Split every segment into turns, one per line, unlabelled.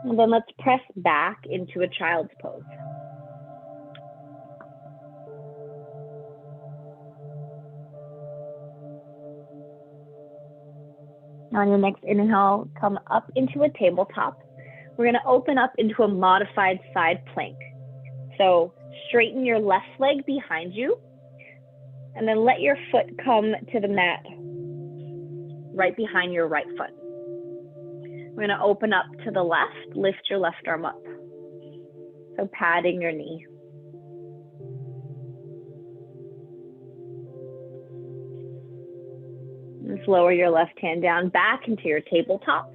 And then let's press back into a child's pose. On your next inhale, come up into a tabletop. We're going to open up into a modified side plank. So straighten your left leg behind you, and then let your foot come to the mat right behind your right foot. We're going to open up to the left, lift your left arm up. So padding your knee. Just lower your left hand down back into your tabletop.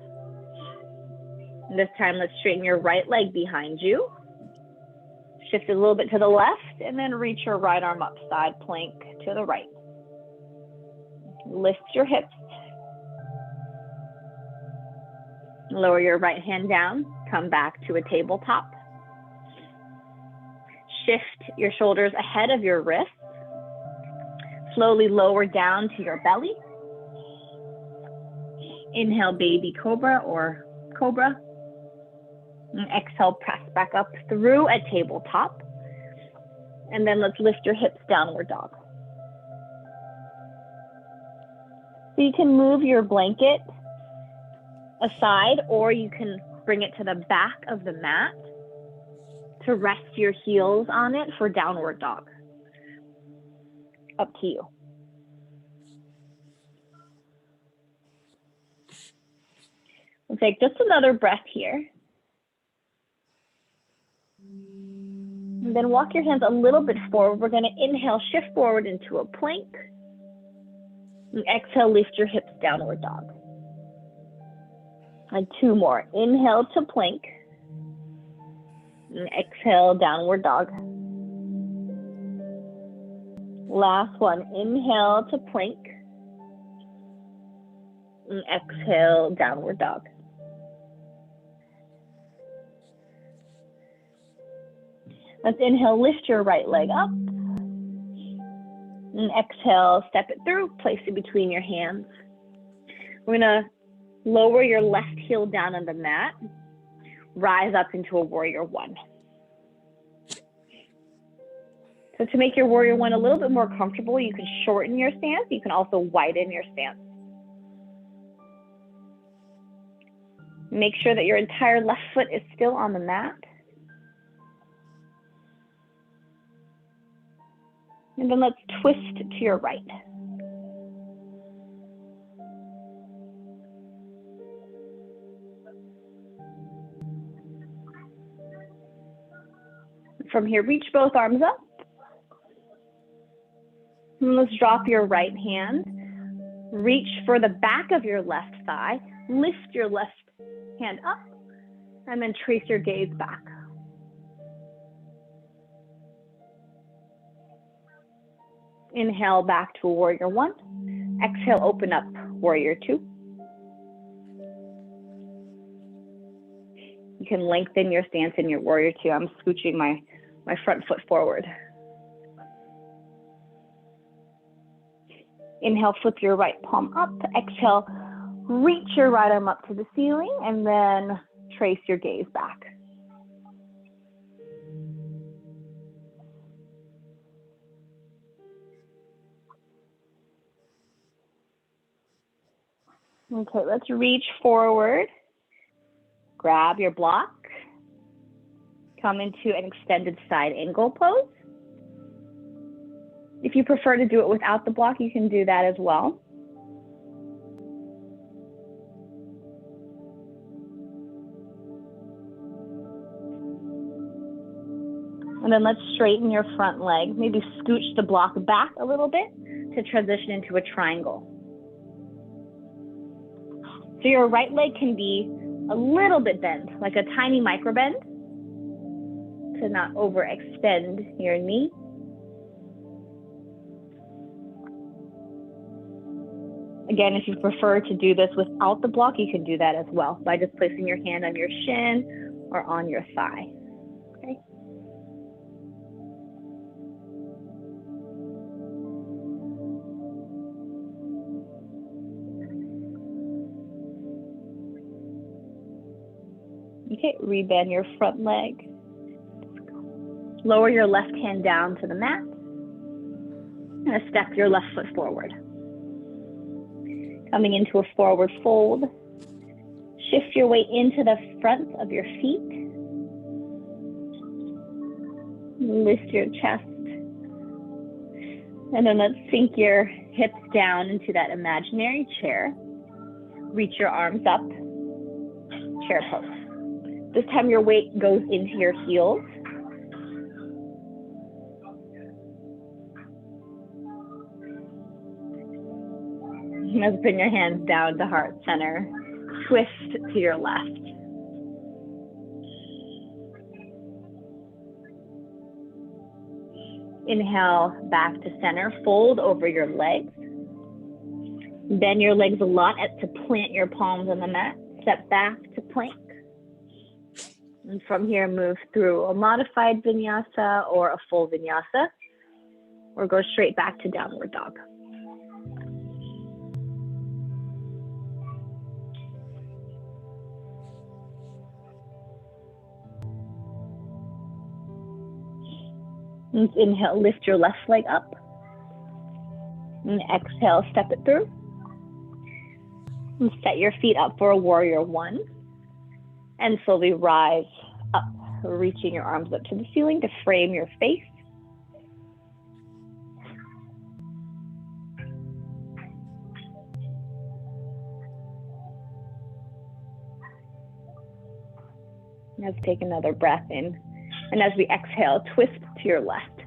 And this time, let's straighten your right leg behind you. Shift it a little bit to the left, and then reach your right arm up, side plank to the right. Lift your hips. Lower your right hand down, come back to a tabletop. Shift your shoulders ahead of your wrists. Slowly lower down to your belly. Inhale, baby cobra or cobra. And exhale, press back up through a tabletop. And then let's lift your hips, downward dog. So you can move your blanket aside, or you can bring it to the back of the mat to rest your heels on it for downward dog. Up to you. We'll take just another breath here. And then walk your hands a little bit forward. We're going to inhale, shift forward into a plank. And exhale, lift your hips, downward dog. And two more. Inhale to plank. And exhale, downward dog. Last one. Inhale to plank. And exhale, downward dog. Let's inhale, lift your right leg up. And exhale, step it through, place it between your hands. We're going to lower your left heel down on the mat. Rise up into a warrior one. So to make your warrior one a little bit more comfortable, you can shorten your stance. You can also widen your stance. Make sure that your entire left foot is still on the mat. And then let's twist to your right. From here, reach both arms up. And let's drop your right hand. Reach for the back of your left thigh. Lift your left hand up. And then trace your gaze back. Inhale back to a warrior one. Exhale, open up, warrior two. You can lengthen your stance in your warrior two. I'm scooching my front foot forward. Inhale, flip your right palm up. Exhale, reach your right arm up to the ceiling, and then trace your gaze back. Okay, let's reach forward. Grab your block. Come into an extended side angle pose. If you prefer to do it without the block, you can do that as well. And then let's straighten your front leg. Maybe scooch the block back a little bit to transition into a triangle. So your right leg can be a little bit bent, like a tiny micro bend, to not overextend your knee. Again, if you prefer to do this without the block, you can do that as well by just placing your hand on your shin or on your thigh. Okay. Okay, rebend your front leg. Lower your left hand down to the mat. And step your left foot forward. Coming into a forward fold. Shift your weight into the front of your feet. Lift your chest. And then let's sink your hips down into that imaginary chair. Reach your arms up. Chair pose. This time your weight goes into your heels. Let's bring your hands down to heart center. Twist to your left. Inhale back to center. Fold over your legs. Bend your legs a lot to plant your palms on the mat. Step back to plank. And from here, move through a modified vinyasa or a full vinyasa, or go straight back to downward dog. And inhale, lift your left leg up. And exhale, step it through. And set your feet up for a warrior one. And slowly rise up, reaching your arms up to the ceiling to frame your face. Let's take another breath in. And as we exhale, twist to your left.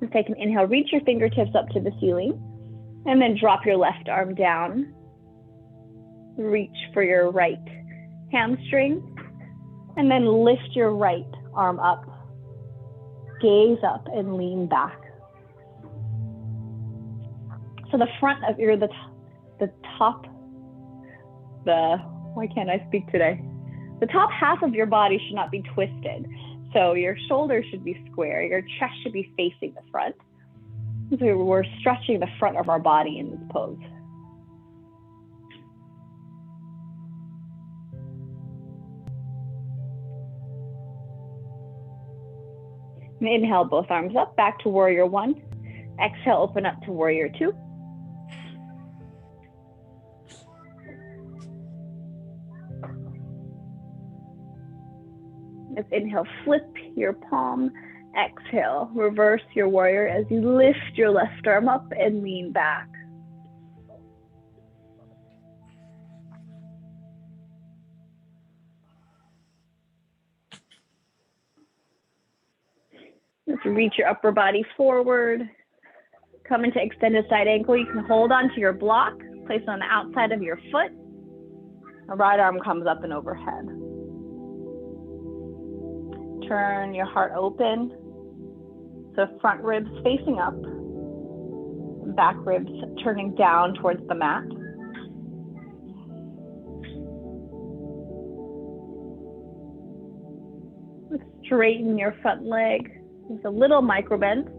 Let's take an inhale, reach your fingertips up to the ceiling, and then drop your left arm down. Reach for your right hamstring, and then lift your right arm up. Gaze up and lean back. So the front of your, why can't I speak today? The top half of your body should not be twisted. So your shoulders should be square. Your chest should be facing the front. So we're stretching the front of our body in this pose. And inhale, both arms up, back to warrior one. Exhale, open up to warrior two. Let's inhale, flip your palm. Exhale, reverse your warrior as you lift your left arm up and lean back. Let's reach your upper body forward. Come into extended side ankle. You can hold onto your block, place it on the outside of your foot. The right arm comes up and overhead. Turn your heart open. So front ribs facing up, back ribs turning down towards the mat. Straighten your front leg. Just a little micro bend.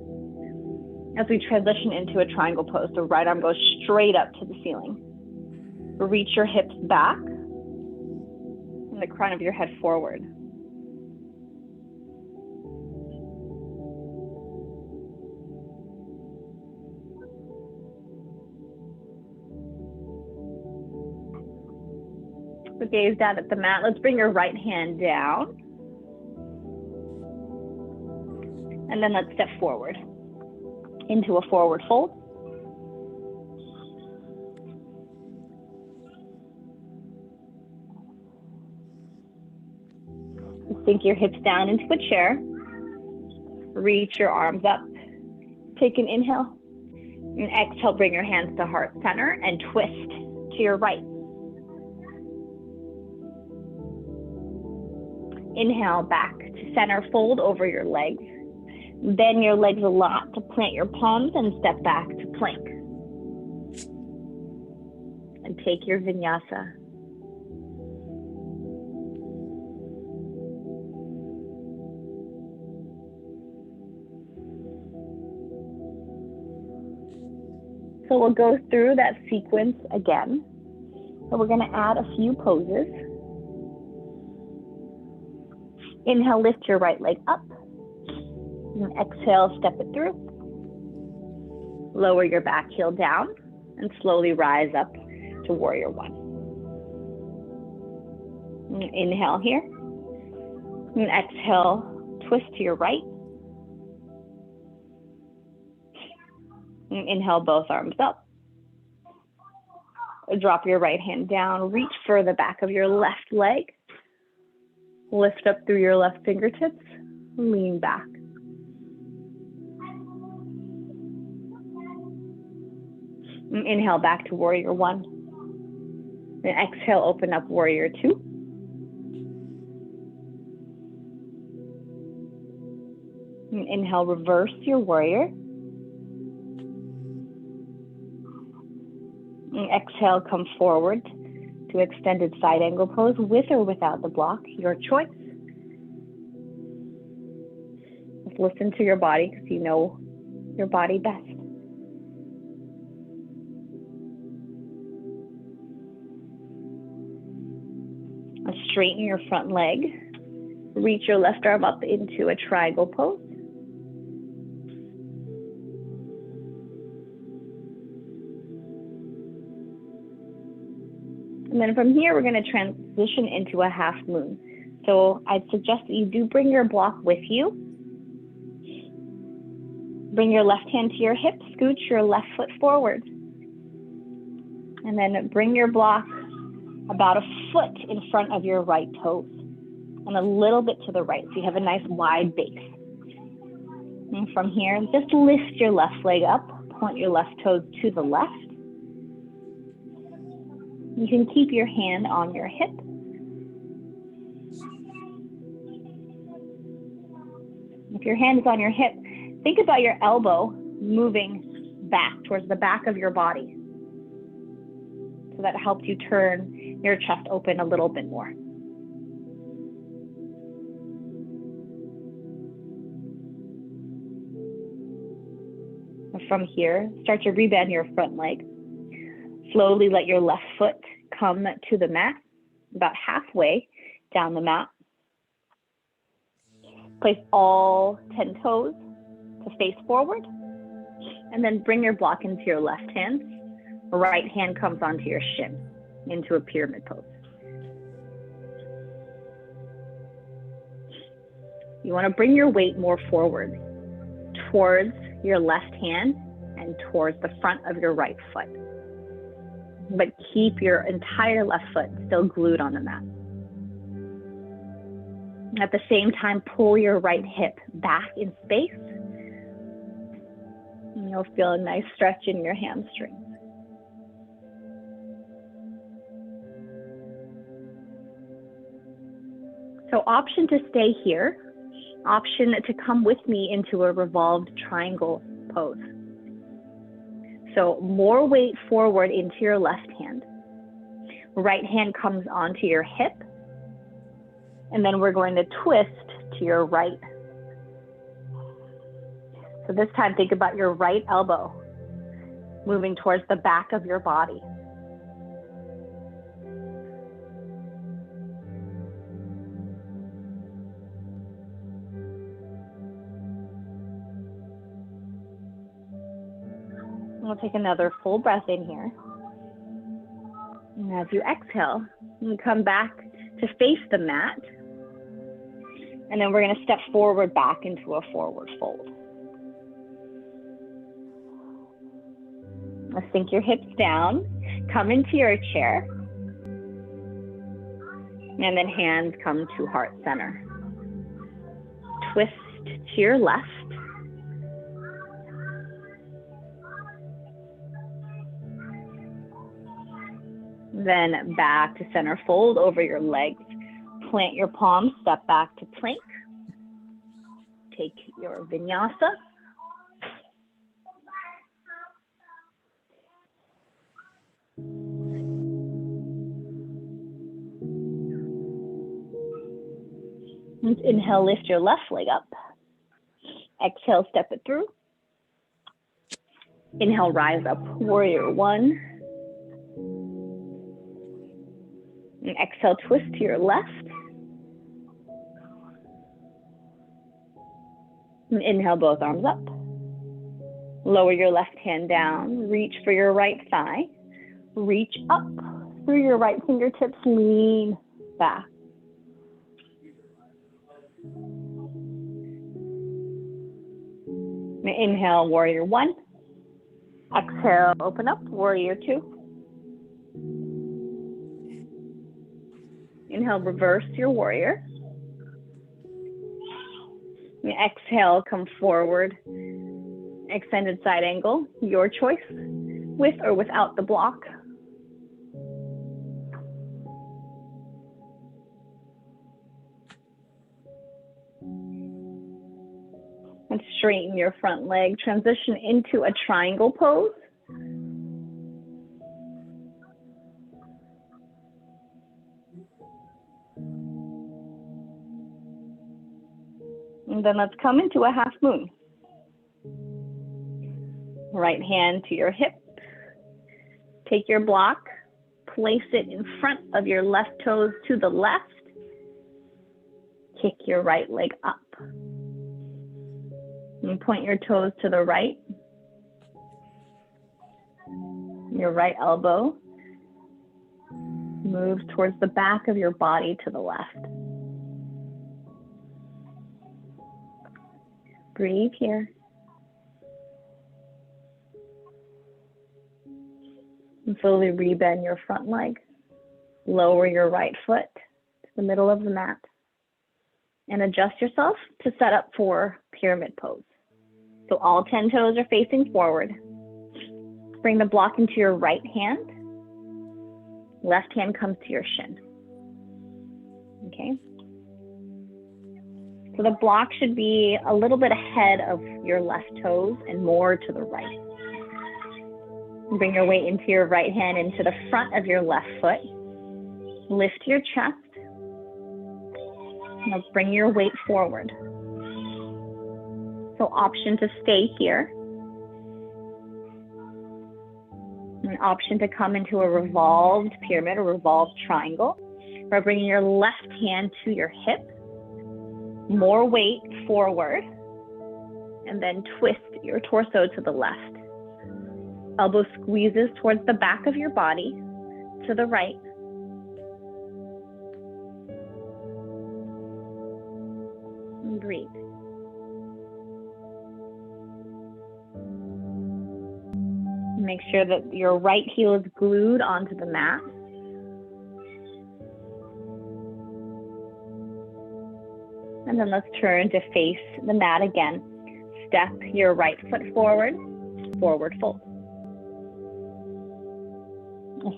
As we transition into a triangle pose, the right arm goes straight up to the ceiling. Reach your hips back and the crown of your head forward. So gaze down at the mat. Let's bring your right hand down. And then let's step forward into a forward fold. Sink your hips down into a chair. Reach your arms up. Take an inhale. And exhale, bring your hands to heart center and twist to your right. Inhale, back to center, fold over your legs. Bend your legs a lot to plant your palms and step back to plank. And take your vinyasa. So we'll go through that sequence again. So we're going to add a few poses. Inhale, lift your right leg up. And exhale, step it through. Lower your back heel down and slowly rise up to warrior one. And inhale here. And exhale, twist to your right. And inhale, both arms up. Drop your right hand down, reach for the back of your left leg. Lift up through your left fingertips, lean back. And inhale back to warrior one. Then exhale, open up warrior two. And inhale, reverse your warrior. And exhale, come forward to extended side angle pose with or without the block, your choice. Just listen to your body because you know your body best. And straighten your front leg. Reach your left arm up into a triangle pose. And then from here, we're going to transition into a half moon. So I'd suggest that you do bring your block with you. Bring your left hand to your hip, scooch your left foot forward. And then bring your block about a foot in front of your right toes and a little bit to the right. So you have a nice wide base. And from here, just lift your left leg up, point your left toes to the left. You can keep your hand on your hip. If your hand is on your hip, think about your elbow moving back towards the back of your body. So that helps you turn your chest open a little bit more. And from here, start to rebend your front leg. Slowly let your left foot come to the mat, about halfway down the mat. Place all 10 toes to face forward, and then bring your block into your left hand. Right hand comes onto your shin, into a pyramid pose. You want to bring your weight more forward, towards your left hand and towards the front of your right foot. But keep your entire left foot still glued on the mat. At the same time, pull your right hip back in space. And you'll feel a nice stretch in your hamstrings. So option to stay here, option to come with me into a revolved triangle pose. So more weight forward into your left hand. Right hand comes onto your hip. And then we're going to twist to your right. So this time, think about your right elbow moving towards the back of your body. We'll take another full breath in here. And as you exhale, you come back to face the mat. And then we're going to step forward back into a forward fold. Let's sink your hips down. Come into your chair. And then hands come to heart center. Twist to your left. Then back to center, fold over your legs. Plant your palms, step back to plank. Take your vinyasa. And inhale, lift your left leg up. Exhale, step it through. Inhale, rise up, warrior one. And exhale, twist to your left. And inhale, both arms up. Lower your left hand down, reach for your right thigh. Reach up through your right fingertips, lean back. And inhale, warrior one. Exhale, open up, warrior two. Inhale, reverse your warrior. And exhale, come forward. Extended side angle, your choice, with or without the block. And straighten your front leg. Transition into a triangle pose. And then let's come into a half moon. Right hand to your hip. Take your block, place it in front of your left toes to the left. Kick your right leg up. And point your toes to the right. Your right elbow moves towards the back of your body to the left. Breathe here. And slowly rebend your front leg. Lower your right foot to the middle of the mat. And adjust yourself to set up for pyramid pose. So all 10 toes are facing forward. Bring the block into your right hand. Left hand comes to your shin. Okay? So the block should be a little bit ahead of your left toes and more to the right. Bring your weight into your right hand into the front of your left foot. Lift your chest. Now bring your weight forward. So option to stay here. An option to come into a revolved pyramid or revolved triangle. By bringing your left hand to your hip. More weight forward. And then twist your torso to the left. Elbow squeezes towards the back of your body to the right. And breathe. Make sure that your right heel is glued onto the mat. And then let's turn to face the mat again. Step your right foot forward, forward fold.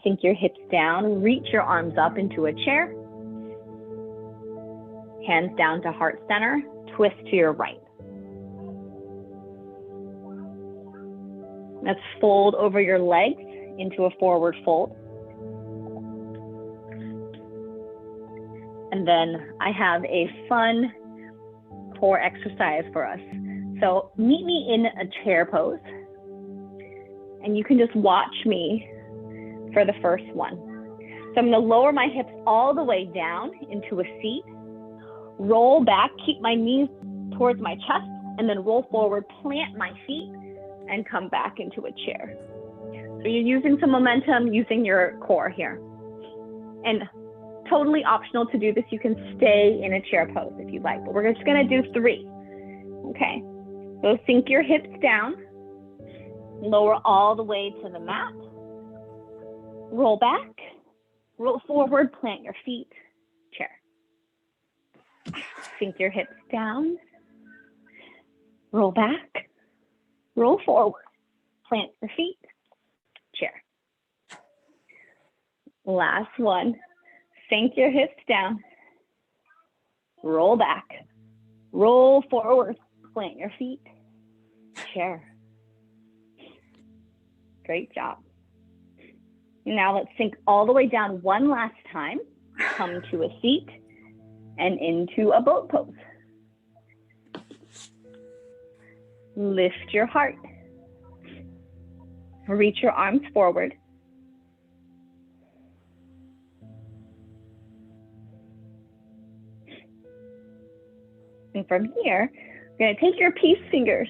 Sink your hips down, reach your arms up into a chair. Hands down to heart center, twist to your right. Let's fold over your legs into a forward fold. And then I have a fun core exercise for us. So meet me in a chair pose. And you can just watch me for the first one. So I'm going to lower my hips all the way down into a seat. Roll back, keep my knees towards my chest, and then roll forward, plant my feet, and come back into a chair. So you're using some momentum, using your core here. And totally optional to do this. You can stay in a chair pose if you like, but we're just going to do 3. Okay. So sink your hips down, lower all the way to the mat, roll back, roll forward, plant your feet, chair. Sink your hips down, roll back, roll forward, plant your feet, chair. Last one. Sink your hips down, roll back, roll forward, plant your feet, chair. Great job. Now let's sink all the way down one last time, come to a seat and into a boat pose. Lift your heart, Reach your arms forward. And from here, you're going to take your peace fingers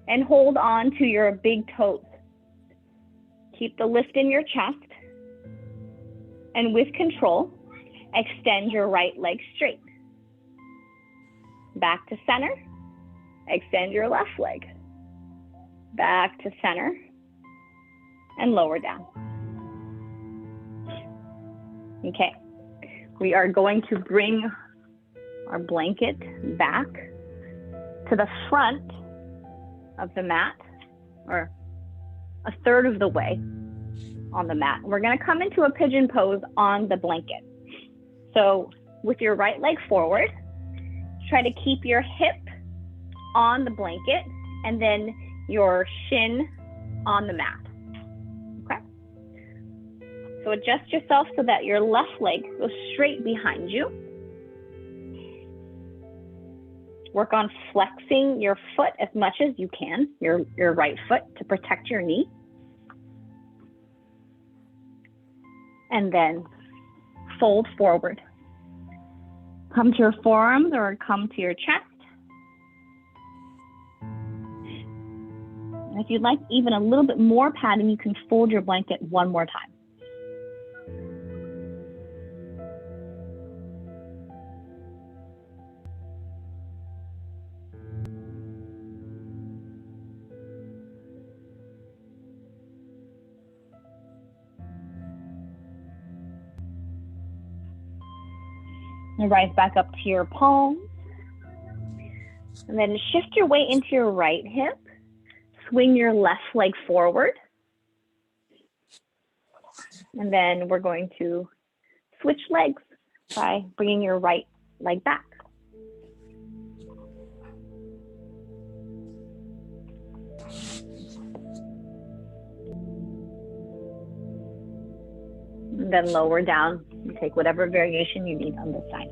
and hold on to your big toes. Keep the lift in your chest. And with control, extend your right leg straight. Back to center. Extend your left leg. Back to center. And lower down. Okay. We are going to bring our blanket back to the front of the mat, or a third of the way on the mat. We're going to come into a pigeon pose on the blanket. So with your right leg forward, try to keep your hip on the blanket and then your shin on the mat. Okay? So adjust yourself so that your left leg goes straight behind you. Work on flexing your foot as much as you can, your right foot, to protect your knee. And then fold forward. Come to your forearms or come to your chest. And if you'd like even a little bit more padding, you can fold your blanket one more time. And rise back up to your palms. And then shift your weight into your right hip. Swing your left leg forward. And then we're going to switch legs by bringing your right leg back. And then lower down. You take whatever variation you need on this side.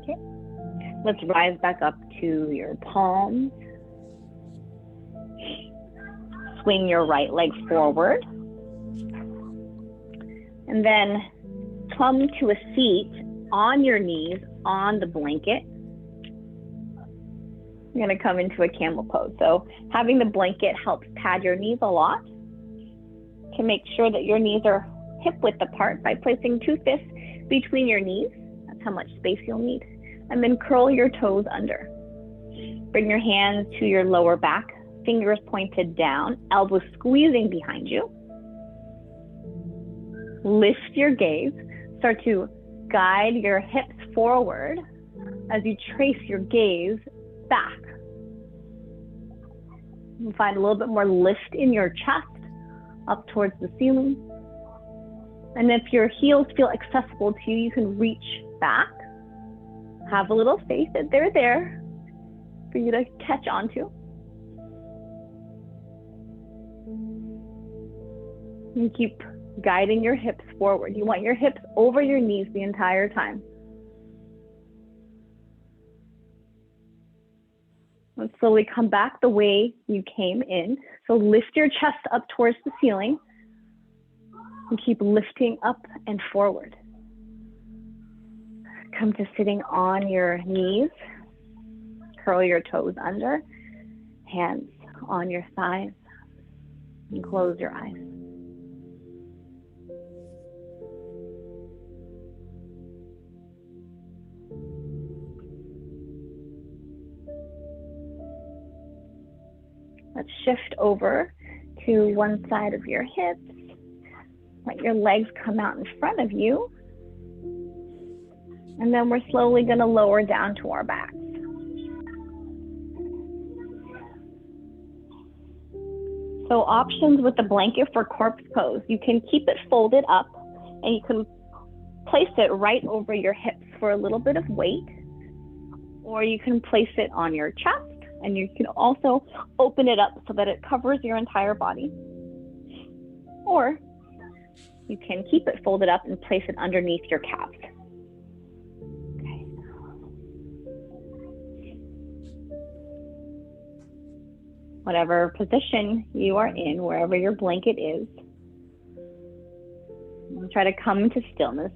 Okay. Let's rise back up to your palms. Swing your right leg forward. And then come to a seat on your knees on the blanket. You're going to come into a camel pose. So having the blanket helps pad your knees a lot. You can make sure that your knees are hip width apart by placing 2 fists between your knees. That's how much space you'll need. And then curl your toes under. Bring your hands to your lower back, fingers pointed down, elbows squeezing behind you. Lift your gaze. Start to guide your hips forward as you trace your gaze back. You find a little bit more lift in your chest up towards the ceiling. And if your heels feel accessible to you, you can reach back. Have a little faith that they're there for you to catch onto. And keep guiding your hips forward. You want your hips over your knees the entire time. Let's slowly come back the way you came in. So lift your chest up towards the ceiling and keep lifting up and forward. Come to sitting on your knees. Curl your toes under. Hands on your thighs. And close your eyes. Let's shift over to one side of your hips. Let your legs come out in front of you. And then we're slowly going to lower down to our backs. So options with the blanket for corpse pose. You can keep it folded up And you can place it right over your hips for a little bit of weight, or you can place it on your chest, and you can also open it up so that it covers your entire body. Or you can keep it folded up and place it underneath your calves. Okay. Whatever position you are in, wherever your blanket is, try to come into stillness.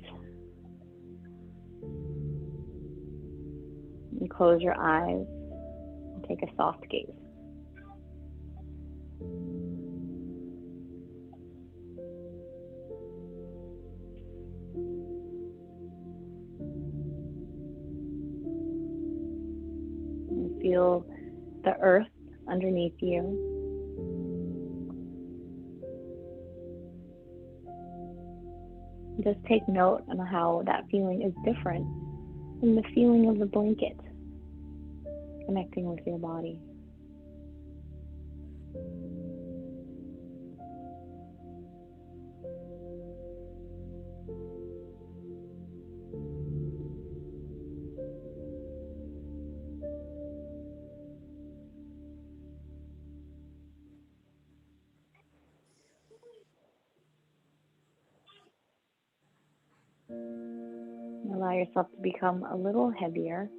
And close your eyes and take a soft gaze. And feel the earth underneath you. Just take note on how that feeling is different from the feeling of the blanket connecting with your body. Allow yourself to become a little heavier.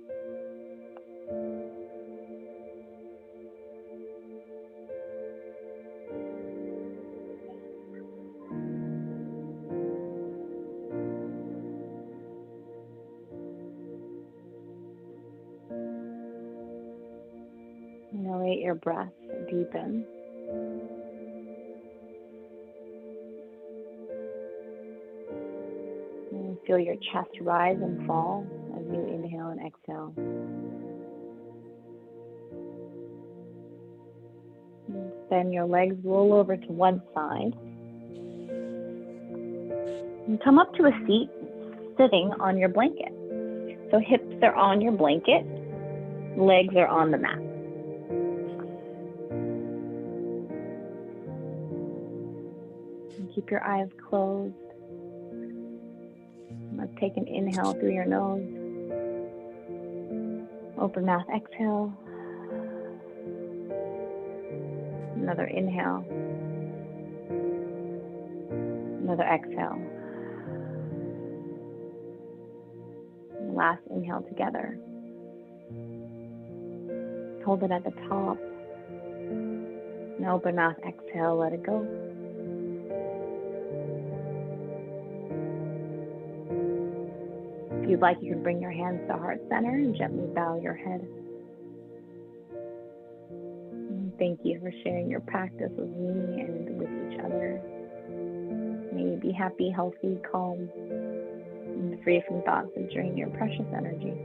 And let your breath deepen. And feel your chest rise and fall as you inhale and exhale. And then your legs roll over to one side. And come up to a seat sitting on your blanket. So hips are on your blanket, legs are on the mat. And keep your eyes closed. Let's take an inhale through your nose. Open mouth, exhale. Another inhale. Another exhale. And last inhale together. Hold it at the top. And open mouth, exhale, let it go. If you'd like, you can bring your hands to heart center and gently bow your head. And thank you for sharing your practice with me and with each other. May you be happy, healthy, calm, and free from thoughts that drain your precious energy.